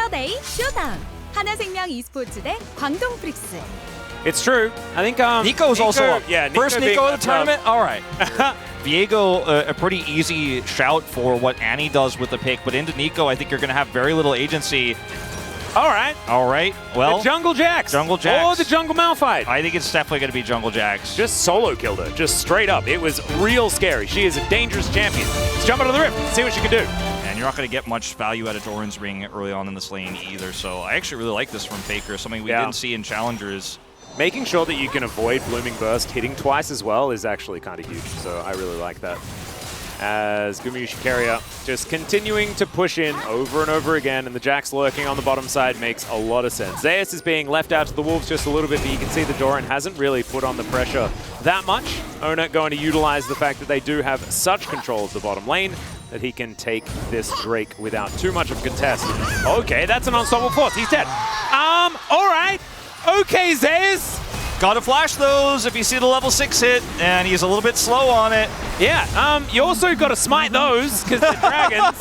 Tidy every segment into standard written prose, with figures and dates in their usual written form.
셔터데이 쇼다운. 하나생명 e스포츠 대 광동 프릭스. It's true. I think Nico's also up. Yeah, First Nico of the tournament? Up. All right. Viego, a pretty easy shout for what Annie does with the pick, but into Nico, I think you're going to have very little agency. All right. All right. Well, the Jungle Jacks. Jungle Jacks. Or the Jungle Malphite. I think it's definitely going to be Jungle Jacks. Just solo killed her. Just straight up. It was real scary. She is a dangerous champion. Let's jump out of the rift and see what she can do. And you're not going to get much value out of Doran's ring early on in this lane either, so I actually really like this from Faker, something we didn't see in Challengers. Making sure that you can avoid Blooming Burst hitting twice as well is actually kind of huge, so I really like that. As Gumayusi Carrier just continuing to push in over and over again, and the Jax lurking on the bottom side makes a lot of sense. Zeus is being left out to the Wolves just a little bit, but you can see that Doran hasn't really put on the pressure that much. Ona going to utilize the fact that they do have such control of the bottom lane that he can take this Drake without too much of a contest. Okay, that's an unstoppable force. He's dead. All right. Okay, Zeus. Gotta flash those if you see the level 6 hit, and he's a little bit slow on it. Yeah, you also got to smite those because they're dragons.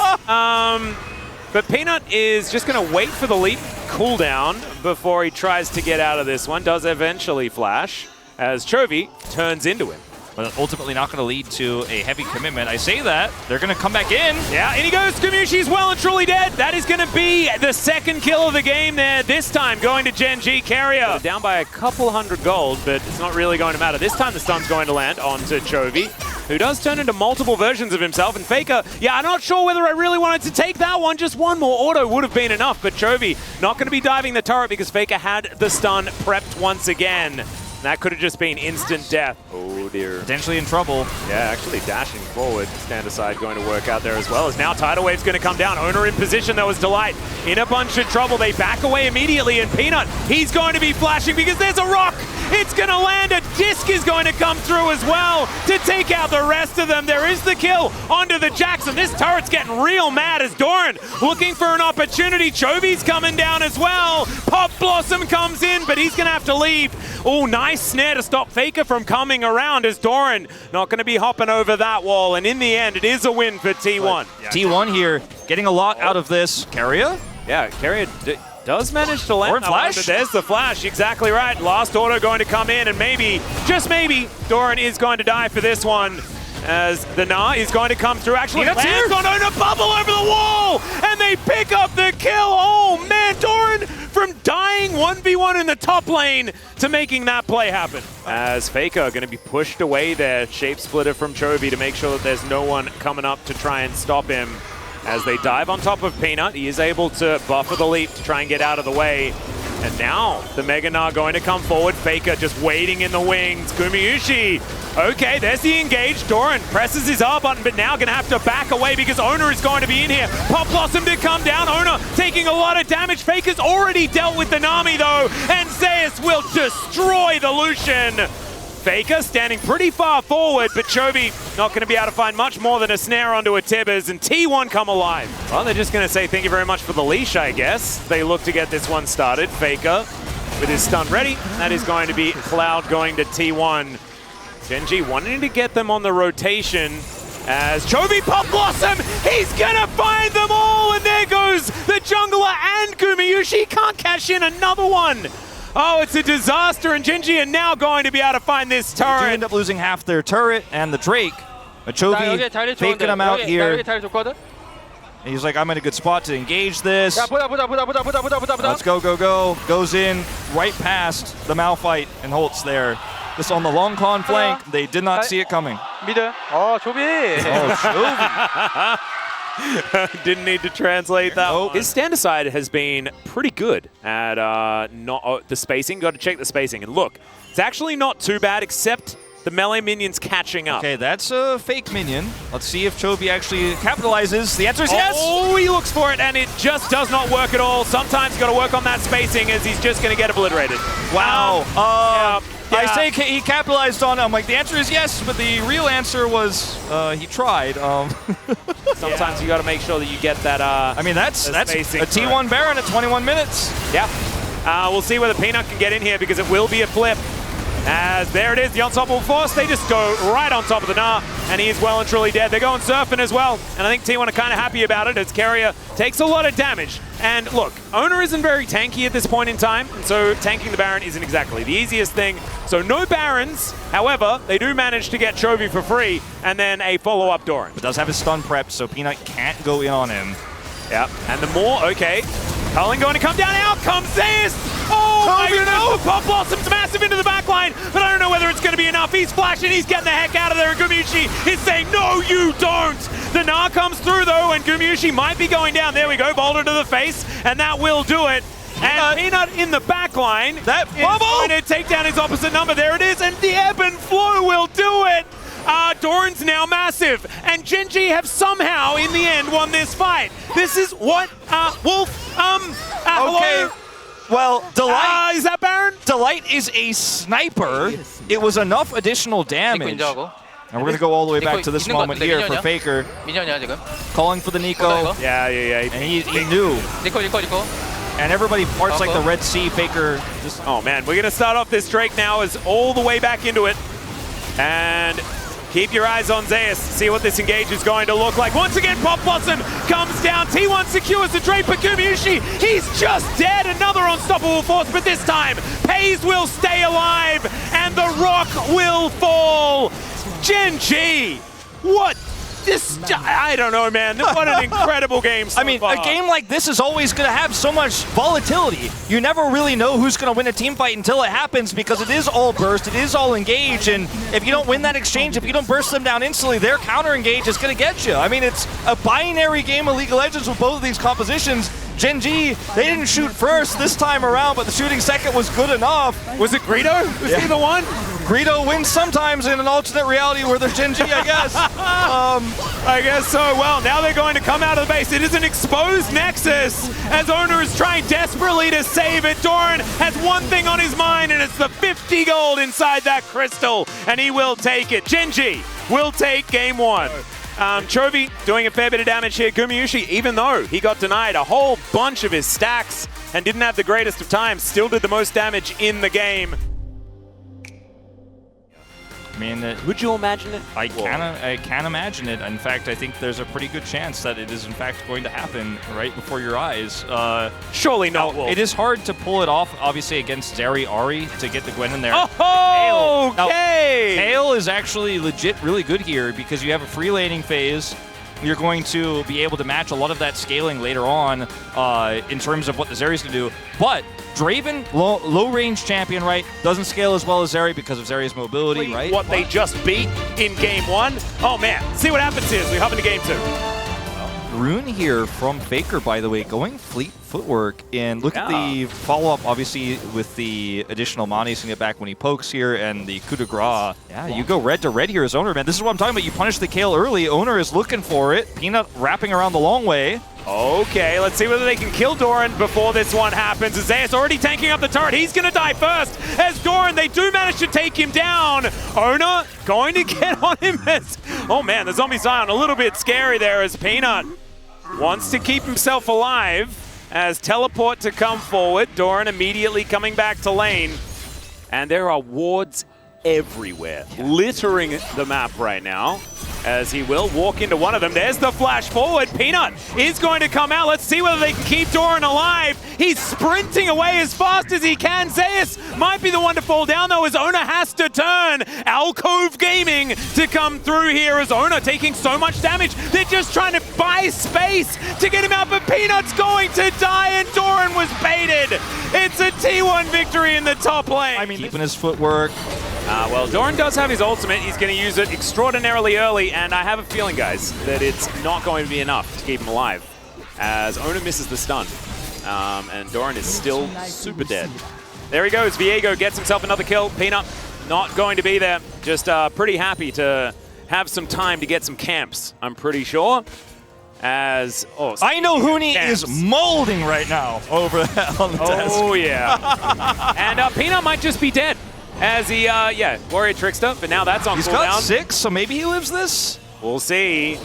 But Peanut is just going to wait for the leap cooldown before he tries to get out of this one. Does eventually flash as Chovy turns into him. But ultimately not going to lead to a heavy commitment. I say that. They're going to come back in. Yeah, and he goes. Gumayusi's well and truly dead. That is going to be the second kill of the game there. This time going to Gen G Carrier. Down by a couple hundred gold, but it's not really going to matter. This time the stun's going to land onto Chovy, who does turn into multiple versions of himself. And Faker, yeah, I'm not sure whether I really wanted to take that one. Just one more auto would have been enough. But Chovy not going to be diving the turret because Faker had the stun prepped once again. That could have just been instant death. Oh dear. Potentially in trouble. Yeah, actually dashing forward. Stand aside going to work out there as well. As now Tidal Wave's going to come down. Owner in position. That was Delight in a bunch of trouble. They back away immediately. And Peanut, he's going to be flashing because there's a rock. It's going to land. A disc is going to come through as well to take out the rest of them. There is the kill onto the Jackson. This turret's getting real mad as Doran looking for an opportunity. Chovy's coming down as well. Pop Blossom comes in, but he's going to have to leave. Oh, nice snare to stop Faker from coming around as Doran not going to be hopping over that wall. And in the end, it is a win for T1. Yeah, T1 here getting a lot out of this. Carrier? Yeah, Carrier does manage to land that flash. one, but there's the flash, exactly right. Last auto going to come in, and maybe, just maybe, Doran is going to die for this one. As the Na is going to come through. Actually, lands on Ona, bubble over the wall, and they pick up the kill. Oh man, Doran from dying 1v1 in the top lane to making that play happen. As Faker going to be pushed away there, shape splitter from Chovy to make sure that there's no one coming up to try and stop him. As they dive on top of Peanut, he is able to buffer the leap to try and get out of the way. And now the Mega Gnar going to come forward. Faker just waiting in the wings. Gumayusi. Okay, there's the engage. Doran presses his R button, but now going to have to back away because Ona is going to be in here. Pop Blossom to come down. Ona taking a lot of damage. Faker's already dealt with the Nami though, and Zeus will destroy the Lucian. Faker standing pretty far forward, but Chovy not going to be able to find much more than a snare onto a Tibbers, and T1 come alive. Well, they're just going to say thank you very much for the leash, I guess. They look to get this one started. Faker with his stun ready. That is going to be Cloud going to T1. Genji wanting to get them on the rotation as Chovy Pop Blossom, he's gonna find them all, and there goes the jungler and Gumayusi. Can't cash in another one. Oh, it's a disaster, and Genji are now going to be able to find this turret. They end up losing half their turret and the Drake. Chovy faking him out here. And he's like, I'm in a good spot to engage this. Let's go, go, go. Goes in right past the Malphite and Holtz there. This on the long con flank. They did not see it coming. 미드. Chovy. Oh, Chovy. Didn't need to translate that. Nope. His stand aside has been pretty good at the spacing. Got to check the spacing. And look, it's actually not too bad except the melee minions catching up. Okay, that's a fake minion. Let's see if Chovy actually capitalizes. The answer is yes. Oh, he looks for it, and it just does not work at all. Sometimes you got to work on that spacing as he's just going to get obliterated. Wow. Yeah. I say he capitalized on it. I'm like, the answer is yes, but the real answer was he tried. Sometimes you got to make sure that you get that. I mean, that's a T1 Baron at 21 minutes. Yeah. We'll see whether Peanut can get in here because it will be a flip. As there it is, the unstoppable force. They just go right on top of the Gnar. and he is well and truly dead. They're going surfing as well, and I think T1 are kind of happy about it as Carrier takes a lot of damage. And look, Owner isn't very tanky at this point in time, and so tanking the Baron isn't exactly the easiest thing. So no Barons, however, they do manage to get Chovy for free, and then a follow-up Doran. But does have his stun prep, so Peanut can't go in on him. Yep, and the more, okay. Cullen going to come down, out comes Zeus! Oh my goodness, the Pop Blossom's massive into the backline, but I don't know whether it's going to be enough. He's flashing, he's getting the heck out of there, and Gumushi is saying, no, you don't! The Gnar comes through though, and Gumushi might be going down. There we go, boulder to the face, and that will do it. And Peanut in the backline. That bubble! Is going to take down his opposite number. There it is, and the ebb and flow will do it. Doran's now massive, and Genji have somehow, in the end, won this fight. This is what, Wolf, hello? Okay. Well, Delight... is that Baron? Delight is a sniper. It was enough additional damage. And we're going to go all the way back to this moment here for Faker. Calling for the Nico. Yeah. And he knew. And everybody parts like the Red Sea. Faker just... Oh, man. We're going to start off this Drake now as all the way back into it. And... keep your eyes on Zeus, see what this engage is going to look like. Once again, Pop Blossom comes down. T1 secures the Drake, but Gumushi, he's just dead. Another unstoppable force, but this time, Pays will stay alive, and the rock will fall. Genji, what? This, I don't know, man. What an incredible game so I mean, far. a game like this is always going to have so much volatility. You never really know who's going to win a team fight until it happens because it is all burst, it is all engage, and if you don't win that exchange, if you don't burst them down instantly, their counter engage is going to get you. I mean, it's a binary game of League of Legends with both of these compositions. Genji, they didn't shoot first this time around, but the shooting second was good enough. Was it Greedo? Was he the one? Greedo wins sometimes in an alternate reality where there's Genji, I guess. I guess so. Well, now they're going to come out of the base. It is an exposed Nexus as Owner is trying desperately to save it. Doran has one thing on his mind, and it's the 50 gold inside that crystal, and he will take it. Genji will take game one. Chovy doing a fair bit of damage here. Gumushi, even though he got denied a whole bunch of his stacks and didn't have the greatest of times, still did the most damage in the game. I mean, would you imagine it? I can imagine it. In fact, I think there's a pretty good chance that it is in fact going to happen right before your eyes. Surely not. It is hard to pull it off, obviously, against Zeri Ahri to get the Gwen in there. Oh, okay. Hale is actually legit really good here because you have a free laning phase. You're going to be able to match a lot of that scaling later on in terms of what the Zeri's going to do. But Draven, low-range champion, right? Doesn't scale as well as Zeri because of Zeri's mobility, right? What they just beat in game one. Oh, man. See what happens here as we hop into game two. Rune here from Faker, by the way, going fleet footwork. And look at the follow-up, obviously, with the additional mana he's going to get back when he pokes here and the coup de grace. Yeah, you go red to red here as Owner, man. This is what I'm talking about. You punish the Kayle early. Owner is looking for it. Peanut wrapping around the long way. Okay, let's see whether they can kill Doran before this one happens. Zeus already tanking up the turret. He's going to die first. As Doran, they do manage to take him down. Owner going to get on him as... Oh, man, the Zombie Scion a little bit scary there as Peanut wants to keep himself alive as teleport to come forward. Doran immediately coming back to lane. And there are wards everywhere, littering the map right now, as he will walk into one of them. There's the flash forward. Peanut is going to come out. Let's see whether they can keep Doran alive. He's sprinting away as fast as he can. Zeus might be the one to fall down, though, as Owner has to turn. Alcove Gaming to come through here as Owner taking so much damage. They're just trying to buy space to get him out, but Peanut's going to die, and Doran was baited. It's a T1 victory in the top lane. I mean, keeping his footwork. Well, Doran does have his ultimate. He's going to use it extraordinarily early, and I have a feeling, guys, that it's not going to be enough to keep him alive, as Owner misses the stun, and Doran is still super dead. There he goes. Viego gets himself another kill. Peanut not going to be there. Just pretty happy to have some time to get some camps, I'm pretty sure. As I know Huni is molding right now over on the desk. Oh, yeah. And Peanut might just be dead. As he, Warrior Trickster, but now that's on cooldown. He's got 6, so maybe he lives this? We'll see.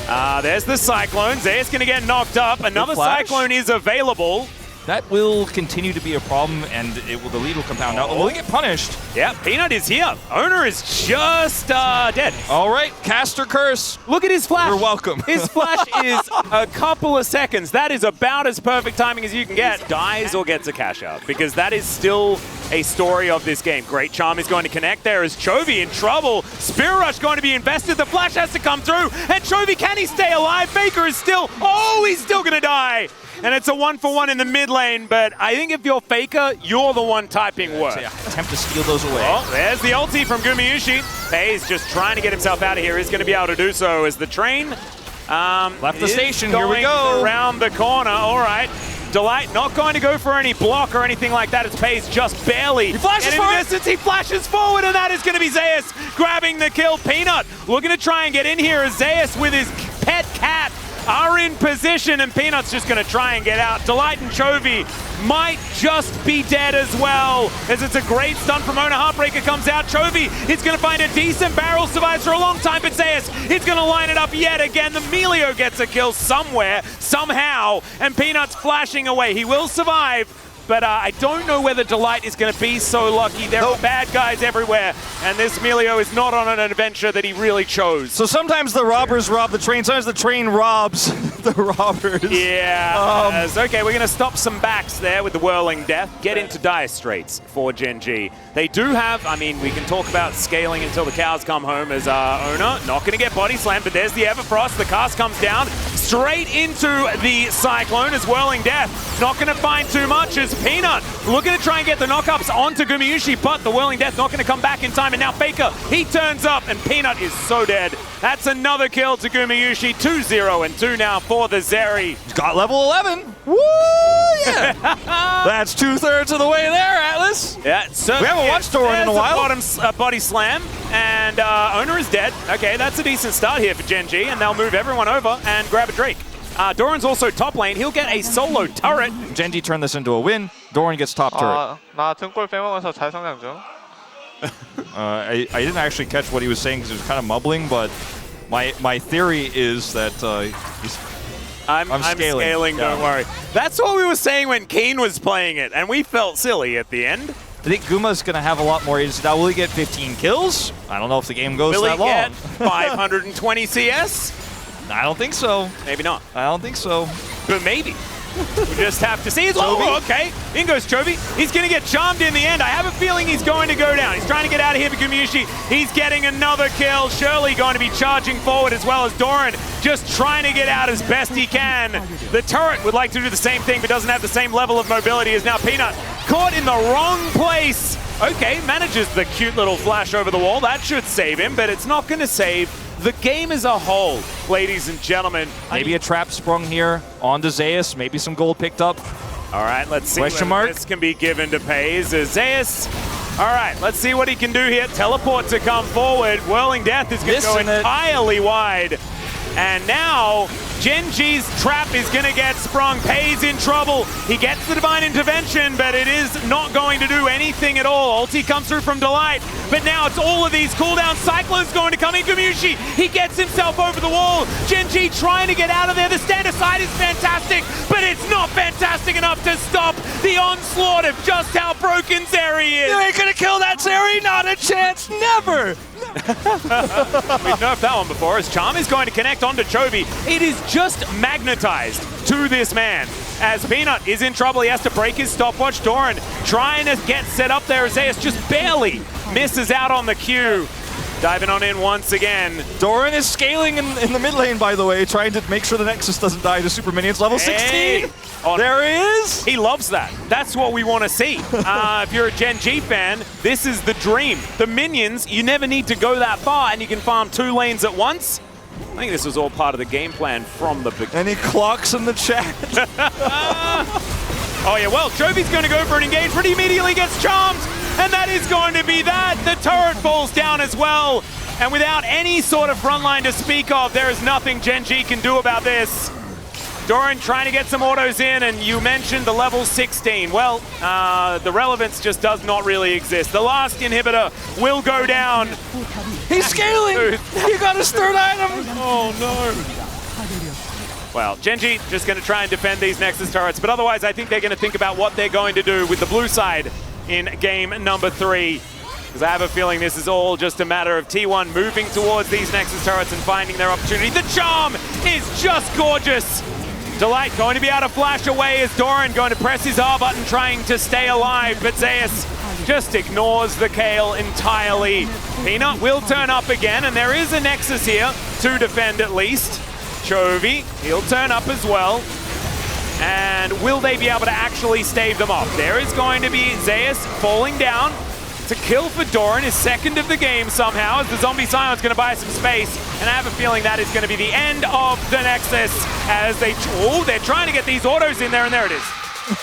There's the Cyclone. Zeus going to get knocked up. Another Cyclone is available. that will continue to be a problem, and the lead will compound. Now, will he get punished? Yeah, Peanut is here. Owner is just dead. All right, caster curse. Look at his flash. You're welcome. His flash is a couple of seconds. That is about as perfect timing as you can get. Dies or gets a cash out, because that is still a story of this game. Great Charm is going to connect. There is Chovy in trouble. Spirit Rush going to be invested. The flash has to come through. And Chovy, can he stay alive? Faker is still, he's still going to die. And it's a 1-for-1 in the mid lane, but I think if you're Faker, you're the one typing work. Attempt to steal those away. Oh, there's the ulti from Gumayusi. Faye's just trying to get himself out of here. He's going to be able to do so as the train left the station. Here we go. Around the corner. All right. Delight not going to go for any block or anything like that. It's Pays just barely. He flashes forward. Distance. He flashes forward, and that is going to be Zeus grabbing the kill. Peanut looking to try and get in here as Zeus with his pet cat are in position, and Peanut's just going to try and get out. Delight and Chovy might just be dead as well, as it's a great stun from Owner. Heartbreaker comes out. Chovy is going to find a decent barrel, survives for a long time, but Zeus is going to line it up yet again. The Melio gets a kill somewhere, somehow, and Peanut's flashing away. He will survive, but I don't know whether Delight is going to be so lucky. There are bad guys everywhere, and this Melio is not on an adventure that he really chose. So sometimes the robbers rob the train, sometimes the train robs the robbers. Yeah, okay, we're going to stop some backs there with the Whirling Death. Get into dire straits for Gen G. They do have, I mean, we can talk about scaling until the cows come home as Owner. Not going to get body slammed, but there's the Everfrost. The cast comes down straight into the Cyclone as Whirling Death. Not going to find too much as Peanut looking to try and get the knockups onto Gumayusi, but the Whirling Death not going to come back in time, and now Faker, he turns up, and Peanut is so dead. That's another kill to Gumayusi. 2-0 and 2 now for the Zeri. He's got level 11. Woo, yeah. That's 2/3 of the way there, Atlas. Yeah, we haven't watched Doran in a while. Body slam, and Owner is dead. Okay, that's a decent start here for Gen G, and they'll move everyone over and grab a Drake. Doran's also top lane. He'll get a solo turret. Gen G turned this into a win. Doran gets top turret. 나 등골 빼먹어서 잘 성장 중. I didn't actually catch what he was saying because he was kind of mumbling, but my theory is that I'm scaling. Don't worry. That's what we were saying when Keen was playing it, and we felt silly at the end. I think Guma's going to have a lot more agency. Now, will he get 15 kills? I don't know if the game goes that long. Will he get 520 CS? I don't think so. Maybe not. I don't think so. But maybe. We just have to see. Okay. In goes Chovy. He's going to get charmed in the end. I have a feeling he's going to go down. He's trying to get out of here for Gumayusi. He's getting another kill. Shirley going to be charging forward as well as Doran just trying to get out as best he can. The turret would like to do the same thing but doesn't have the same level of mobility as now Peanut. Caught in the wrong place. Okay, manages the cute little flash over the wall. That should save him, but it's not going to save the game as a whole, ladies and gentlemen. Maybe a trap sprung here onto Zeus. Maybe some gold picked up. All right, let's see Question mark? This can be given to Pays. Zeus. All right, let's see what he can do here. Teleport to come forward. Whirling Death is going to go entirely wide. And now Gen G's trap is going to get sprung. Pays in trouble. He gets the Divine Intervention, but it is not going to do anything at all. Ulti comes through from Delight, but now it's all of these cooldowns. Cyclone's going to come in. Gumayusi, he gets himself over the wall. Gen G trying to get out of there. The stand aside is fantastic, but it's not fantastic enough to stop the onslaught of just how broken Zeri is. You ain't going to kill that Zeri? Not a chance. Never. We've nerfed that one before as Charm is going to connect onto Chovy. It is just magnetized to this man as Peanut is in trouble. He has to break his stopwatch. Doran trying to get set up there as Zeus just barely misses out on the Q. Diving on in once again. Doran is scaling in the mid lane, by the way, trying to make sure the Nexus doesn't die to Super Minions. Level 16! There he is! He loves that. That's what we want to see. If you're a Gen G fan, this is the dream. The minions, you never need to go that far, and you can farm 2 lanes at once. I think this was all part of the game plan from the beginning. And he clocks in the chat. Oh yeah, well, Chovy's going to go for an engage, but he immediately gets charmed. And that is going to be that. The turret falls down as well. And without any sort of front line to speak of, there is nothing Gen G can do about this. Doran trying to get some autos in, and you mentioned the level 16. Well, the relevance just does not really exist. The last inhibitor will go down. He's scaling! He got his 3rd item! Oh no. Well, Genji just going to try and defend these Nexus turrets, but otherwise I think they're going to think about what they're going to do with the blue side in game number 3. Because I have a feeling this is all just a matter of T1 moving towards these Nexus turrets and finding their opportunity. The charm is just gorgeous. Delight going to be able to flash away as Doran going to press his R button trying to stay alive, but Zeus just ignores the Kale entirely. Peanut will turn up again, and there is a Nexus here to defend at least. Chovy, he'll turn up as well. And will they be able to actually stave them off? There is going to be Zeus falling down. It's a kill for Doran, his second of the game somehow, as the Zombie Scion's going to buy some space. And I have a feeling that is going to be the end of the Nexus as they're trying to get these autos in there, and there it is.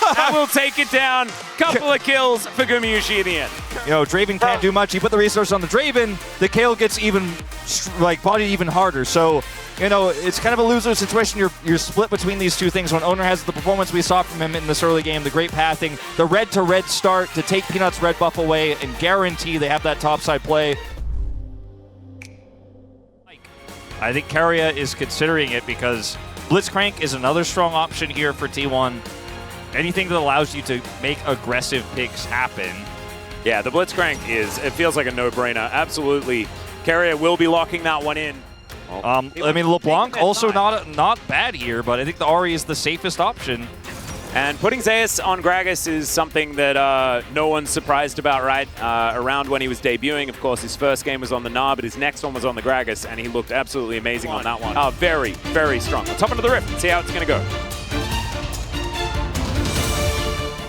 That will take it down. Couple of kills for Gumayusi in the end. You know, Draven can't do much. You put the resource on the Draven, the Kale gets even, like, bodied even harder. So, you know, it's kind of a loser situation. You're split between these two things. When Owner has the performance we saw from him in this early game, the great pathing, the red-to-red start to take Peanut's red buff away and guarantee they have that topside play. I think Keria is considering it because Blitzcrank is another strong option here for T1. Anything that allows you to make aggressive picks happen. Yeah, the Blitzcrank it feels like a no-brainer. Absolutely. Keria will be locking that one in. I mean, LeBlanc also not bad here, but I think the Ahri is the safest option. And putting Zeus on Gragas is something that no one's surprised about, right? Around when he was debuting, of course, his first game was on the Gnar, but his next one was on the Gragas, and he looked absolutely amazing on that one. Very, very strong. Let's hop into the Rift and see how it's going to go.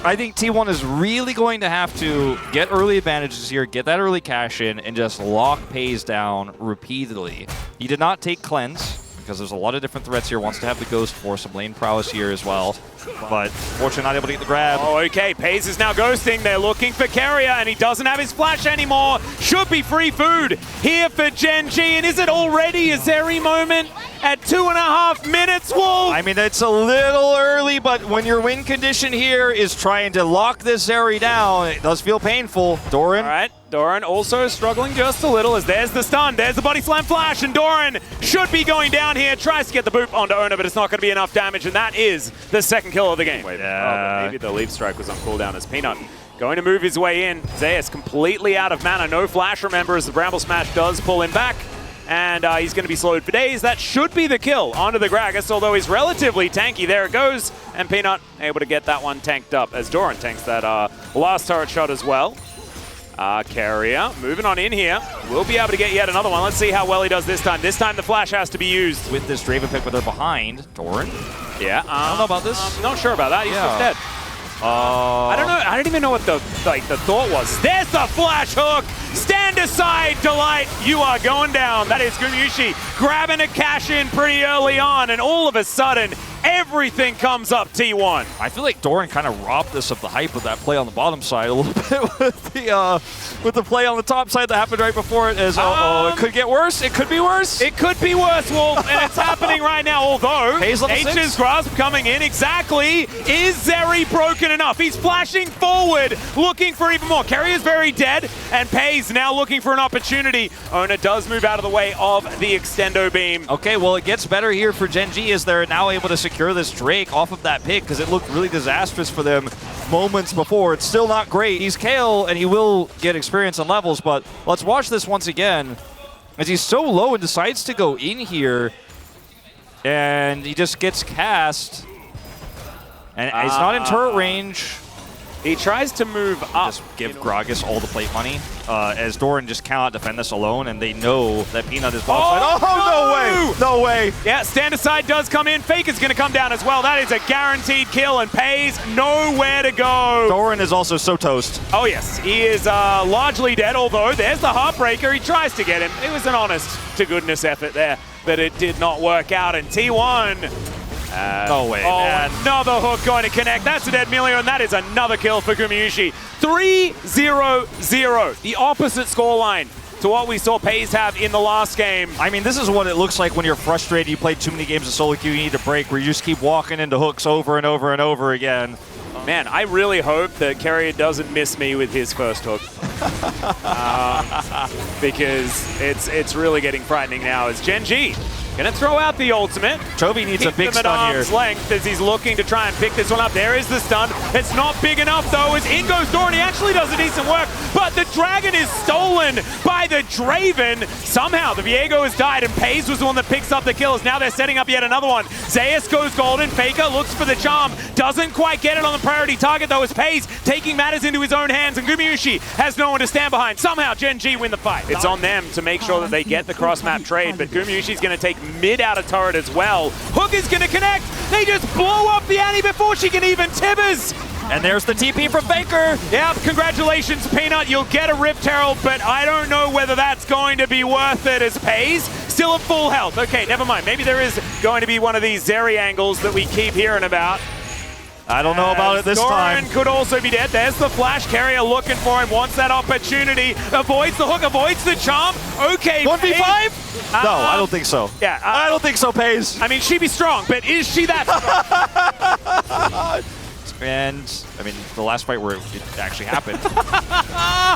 I think T1 is really going to have to get early advantages here, get that early cash in, and just lock Pays down repeatedly. He did not take Cleanse, because there's a lot of different threats here. Wants to have the Ghost for some lane prowess here as well. But fortunately not able to get the grab. Oh, okay. Pays is now ghosting. They're looking for Keria, and he doesn't have his flash anymore. Should be free food here for Genji. And is it already a Zeri moment at 2.5 minutes, Wolf? I mean, it's a little early, but when your win condition here is trying to lock this Zeri down, it does feel painful. Doran. All right. Doran also struggling just a little as there's the stun, there's the body slam flash, and Doran should be going down here, tries to get the boop onto Owner, but it's not going to be enough damage, and that is the second kill of the game. Wait, but maybe the Leaf Strike was on cooldown as Peanut going to move his way in. Zeus completely out of mana, no flash, remember, as the Bramble Smash does pull him back, and he's going to be slowed for days. That should be the kill onto the Gragas, although he's relatively tanky. There it goes, and Peanut able to get that one tanked up as Doran tanks that last turret shot as well. Keria moving on in here. We'll be able to get yet another one. Let's see how well he does this time. This time the flash has to be used. With this Draven pick, but they're behind. Doran. Yeah. I don't know about this. I'm not sure about that. He's just dead. I don't know. I don't even know what the thought was. There's the flash hook. Stand aside, Delight. You are going down. That is Gumayusi grabbing a cash in pretty early on, and all of a sudden, everything comes up T1. I feel like Doran kind of robbed us of the hype with that play on the bottom side a little bit with the play on the top side that happened right before it. As it could get worse. It could be worse. It could be worse, Wolf, and it's happening right now. Although H's grasp coming in exactly. Is Zeri broken enough? He's flashing forward, looking for even more. Keria is very dead, and Pays now looking for an opportunity. Owner does move out of the way of the extendo beam. Okay, well, it gets better here for Genji as they're now able to secure this Drake off of that pick because it looked really disastrous for them moments before. It's still not great. He's Kale, and he will get experience and levels, but let's watch this once again as he's so low and decides to go in here, and he just gets cast, and he's not in turret range. He tries to move up. Just give Gragas all the plate money, as Doran just cannot defend this alone, and they know that Peanut is bottom side. Oh, no way! No way! Yeah, stand aside does come in. Fake is going to come down as well. That is a guaranteed kill, and Pays nowhere to go. Doran is also so toast. Oh, yes. He is largely dead, although there's the Heartbreaker. He tries to get him. It was an honest-to-goodness effort there, but it did not work out. And T1... no way, man. Another hook going to connect. That's a dead Milio, and that is another kill for Gumayusi. 3-0-0. The opposite scoreline to what we saw Pays have in the last game. I mean, this is what it looks like when you're frustrated. You play too many games of solo queue, you need a break, where you just keep walking into hooks over and over and over again. Man, I really hope that Keria doesn't miss me with his first hook. Because it's really getting frightening now as Genji Gonna throw out the ultimate. Chovy needs a big Keep them at stun here. arm's length as he's looking to try and pick this one up. There is the stun. It's not big enough though, as in goes Doran. He actually does a decent work, but the dragon is stolen by the Draven. Somehow the Viego has died, and Pays was the one that picks up the kills. Now they're setting up yet another one. Zeus goes golden. Faker looks for the charm. Doesn't quite get it on the priority target though, as Pays taking matters into his own hands, and Gumayusi has no one to stand behind. Somehow Gen G win the fight. It's on them to make sure that they get the cross-map trade, but Gumayusi's going to take mid out of turret as well. Hook is going to connect. They just blow up the Annie before she can even tibbers. And there's the TP from Faker. Yeah, congratulations, Peanut. You'll get a Rift Herald, but I don't know whether that's going to be worth it, as Pays still at full health. Okay, never mind. Maybe there is going to be one of these Zeri angles that we keep hearing about. I don't know about it this time. Doran could also be dead. There's the flash carrier looking for him. Wants that opportunity. Avoids the hook, avoids the charm. Okay, 1v5? No, I don't think so. Yeah, I don't think so, Pays. I mean, she be strong, but is she that strong? And, I mean, the last fight where it actually happened.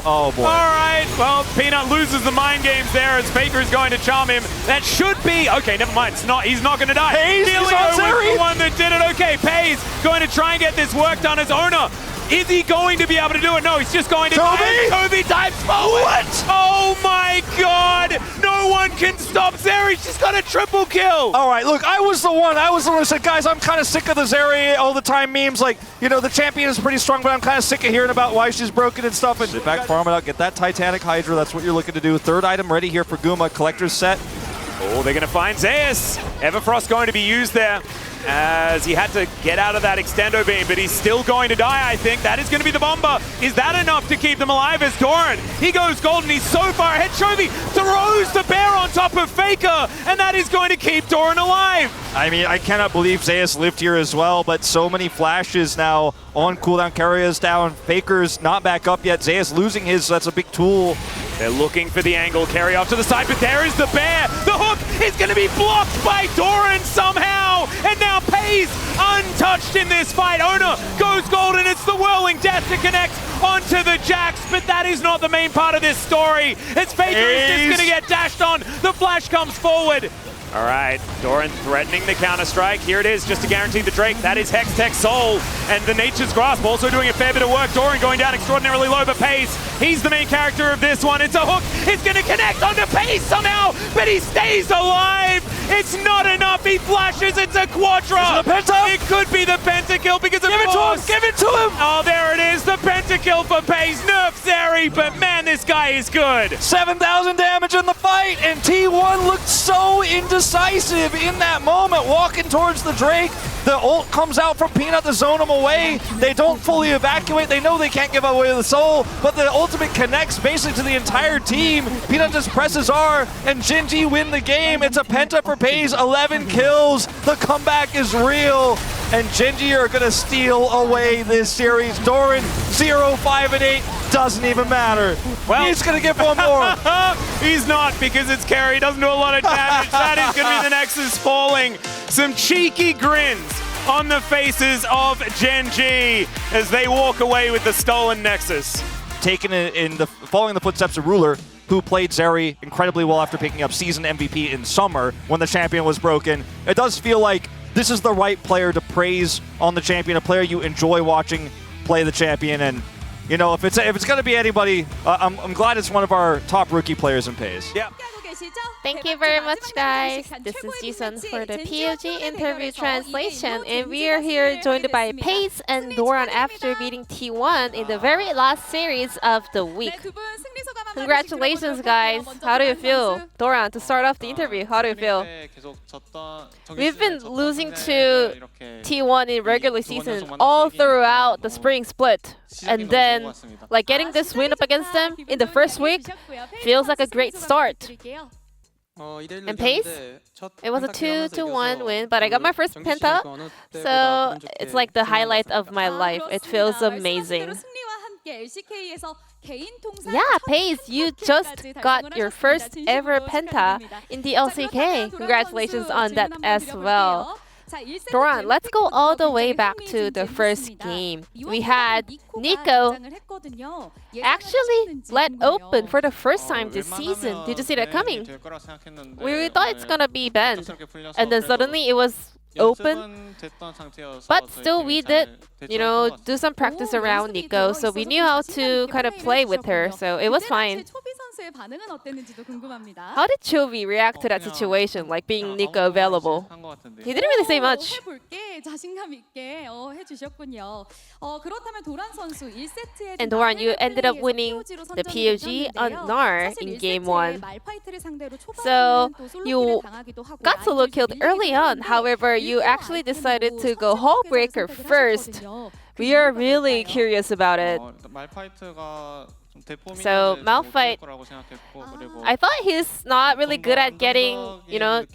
Oh, boy. All right. Well, Peanut loses the mind games there as Faker is going to charm him. That should be... Okay, never mind. It's not. He's not going to die. Pays is on Zeri. The one that did it. Okay, Pays going to try and get this work done as owner. Is he going to be able to do it? No, he's just going to... Chovy dives forward. What? Oh, my God. No one can stop Zeri. She's got a triple kill. All right, look, I was the one who said, guys, I'm kind of sick of the Zeri all the time memes. Like, you know, the champion is pretty strong, but I'm kind of sick of hearing about why she's broken and stuff. And sit back, farm it out, get that Titanic Hydra. That's what you're looking to do. Third item ready here for Guma. Collector's set. Oh, they're going to find Zeus. Everfrost going to be used there, as he had to get out of that extendo beam, but he's still going to die, I think. That is going to be the bomber. Is that enough to keep them alive? As Doran, he goes golden. He's so far ahead. Chovy throws the bear on top of Faker, and that is going to keep Doran alive. I mean, I cannot believe Zeus lived here as well, but so many flashes now on cooldown. Carrier's down. Faker's not back up yet. Zeus losing his, so that's a big tool. They're looking for the angle. Carry off to the side, but there is the bear. The hook is going to be blocked by Doran somehow, and now Pays untouched in this fight. Ona goes golden. It's the whirling death to connect onto the Jax, but that is not the main part of this story. It's Faker is just going to get dashed on. The flash comes forward. All right, Doran threatening the counter-strike. Here it is, just to guarantee the Drake. That is Hextech Soul, and the Nature's Grasp also doing a fair bit of work. Doran going down extraordinarily low, but Pays, he's the main character of this one. It's a hook. It's going to connect onto Pays somehow, but he stays alive. It's not enough. He flashes. It's a Quadra. Is it a penta? It could be the pentakill because of Give it to him. Give it to him. Oh, there it is. The pentakill for Pays. Nerf Zeri, but man, this guy is good. 7,000 damage in the fight, and T1 looked so indecisive in that moment, walking towards the Drake. The ult comes out from Peanut to zone him away. They don't fully evacuate. They know they can't give away the soul, but the ultimate connects basically to the entire team. Peanut just presses R, and Genji win the game. It's a penta for Pays, 11 kills. The comeback is real, and Genji are going to steal away this series. Doran, 0, 5, and 8. Doesn't even matter. Well, he's going to get one more. He's not, because it's carry. Doesn't do a lot of damage. That is going to be the Nexus falling. Some cheeky grins on the faces of Gen G as they walk away with the stolen Nexus. Taken following the footsteps of Ruler, who played Zeri incredibly well after picking up season MVP in summer when the champion was broken. It does feel like this is the right player to praise on the champion, a player you enjoy watching play the champion. And you know, if it's going to be anybody, I'm glad it's one of our top rookie players in Pays. Yeah. Thank you very much, guys. This is Jisun for the POG Interview translation, and we are here joined by Pays and Doran after beating T1 in the very last series of the week. Congratulations, guys. How do you feel? Doran, to start off the interview, how do you feel? We've been losing to T1 in regular season all throughout the spring split. And then, like, getting this win up against them in the first week feels like a great start. And Pays, it was a 2-1 win, but I got my first penta, so it's like the highlight of my life. It feels amazing. Yeah, Pays, you just got your first ever penta in the LCK. Congratulations on that as well. Doran, let's go all the way back to the first game. We had Nico actually let open for the first time this season. Did you see that coming? We thought it's gonna be banned, and then suddenly it was open. But still, we did, do some practice around Nico, so we knew how to kind of play with her, so it was fine. How did Chovy react to that situation, like being Nico available? He didn't really say much. And Doran, you ended up winning the POG on NAR in game 1. So you got solo killed early on, however, you actually decided to go Hullbreaker first. We are really curious about it. So Malphite, I thought he's not really good at getting,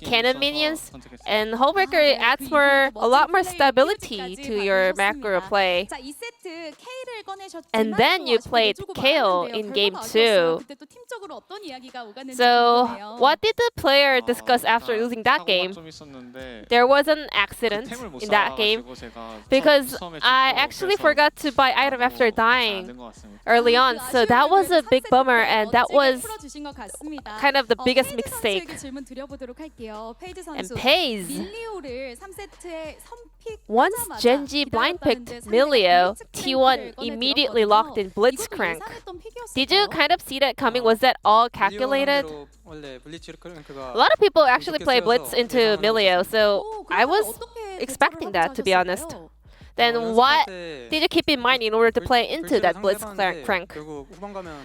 cannon minions, and Hullbreaker adds a lot more stability to your macro play. And then you played Kayle in game 2. So what did the player discuss after losing that game? There was an accident in that game because I actually forgot to buy item after dying early on, so that was a big bummer, and that was kind of the biggest mistake. And FaZe, once Genji blind picked Milio, T1 immediately locked in Blitzcrank. Did you kind of see that coming? Was that all calculated? A lot of people actually play Blitz into Milio, so I was expecting that, to be honest. Then what did you keep in mind in order to play into that Blitzcrank?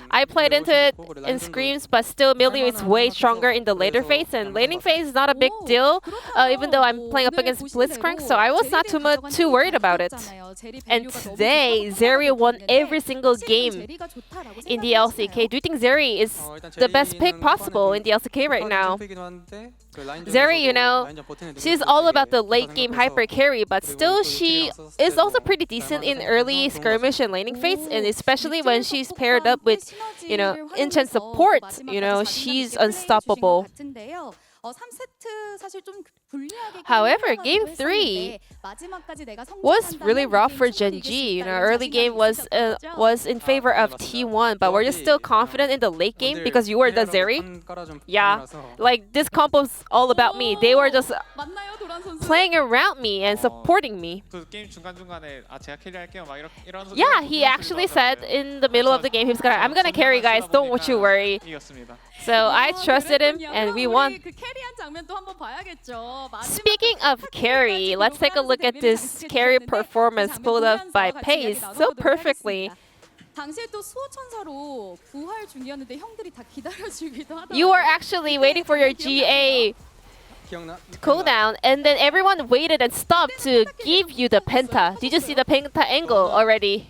I played into it in Screams, but still Milio is way stronger in the later phase, and laning phase is not a big deal, even though I'm playing up against Blitzcrank, so I was not too worried about it. And today, Zeri won every single game in the LCK. Do you think Zeri is the best pick possible in the LCK right now? Zeri, she's all about the late game hyper carry, but still she is also pretty decent in early skirmish and laning phase, and especially when she's paired up with, enchant support, she's unstoppable. However, game 3 was really rough for Genji. Early game was in favor of T1, but were you still confident in the late game because you were the Zeri? Yeah, like this combo's all about me. They were just playing around me and supporting me. Yeah, he actually said in the middle of the game, I'm gonna carry, guys, don't you worry. So I trusted him and we won. Speaking of carry, let's take a look at this carry performance pulled up by FaZe so perfectly. You were actually waiting for your GA cooldown, and then everyone waited and stopped to give you the penta. Did you see the penta angle already?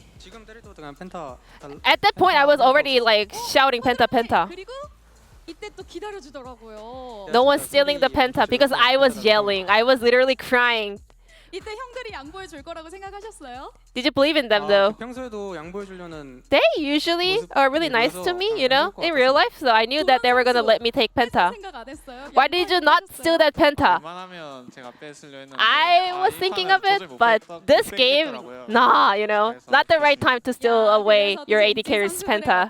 At that point, I was already like shouting penta penta. No one's stealing the penta because I was yelling. I was literally crying. Did you believe in them though? They usually are really nice to me, in real life, so I knew that they were gonna let me take penta. Why did you not steal that penta? I was thinking of it, but this game, nah, not the right time to steal away your AD carry's penta.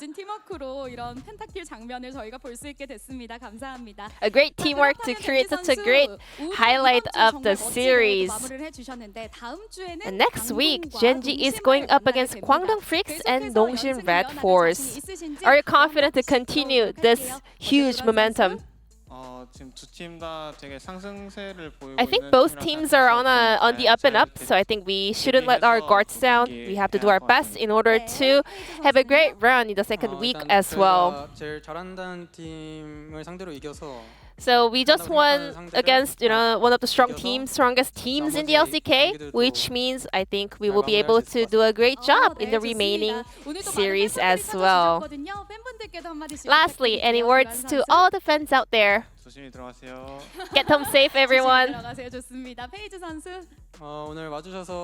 A great teamwork to create such a great highlight of the series. And next week, Genji is going up against Kwangdong Freaks and Nongshim Red Force. Are you confident to continue this huge momentum? I think both teams are on the up and up, so I think we shouldn't let our guards down. We have to do our best in order to have a great run in the second week as well. So we just won against one of the strongest teams in the LCK, which means I think we will be able to do a great job in the remaining series as well. Lastly, any words to all the fans out there? Get home safe, everyone.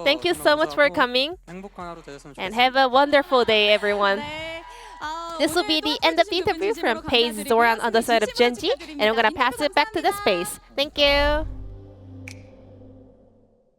Thank you so much for coming, and have a wonderful day, everyone. This will be the end of the interview from FaZe Doran on the side of Genji, and I'm gonna pass it back to the space. Thank you.